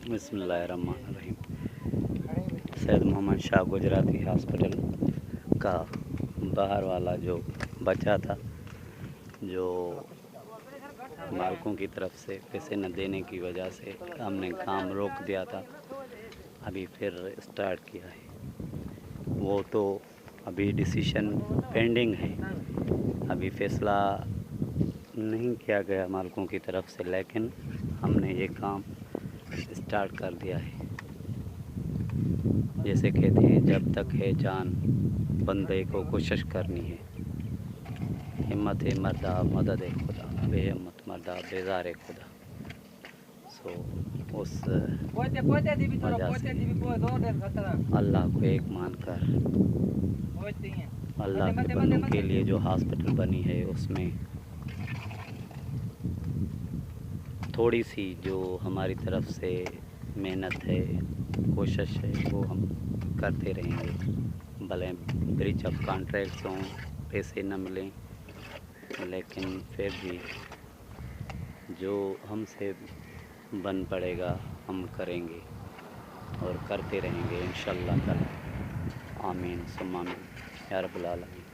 बिस्मिल्लाहिर्रहमानिर्रहीम। सैयद मोहम्मद शाह गुजराती हॉस्पिटल का बाहर वाला जो बचा था, जो मालकों की तरफ से पैसे न देने की वजह से हमने काम रोक दिया था, अभी फिर स्टार्ट किया है। वो तो अभी डिसीशन पेंडिंग है, अभी फैसला नहीं किया गया मालकों की तरफ से, लेकिन हमने ये काम स्टार्ट कर दिया है। जैसे कहते हैं, जब तक है जान बंदे को कोशिश करनी है। हिम्मत है मर्दा मदद है खुदा, बेहिम्मत मर्दा बेजार है खुदा। सो उस वजह से अल्लाह को एक मानकर अल्लाह के बंदों के लिए जो हॉस्पिटल बनी है, उसमें थोड़ी सी जो हमारी तरफ से मेहनत है, कोशिश है, वो हम करते रहेंगे। भले ब्रीच ऑफ कॉन्ट्रैक्ट्स हों, पैसे न मिलें, लेकिन फिर भी जो हमसे बन पड़ेगा हम करेंगे और करते रहेंगे इंशाअल्लाह ताला। आमीन सुम्मा आमीन या रब्बुल आलमीन।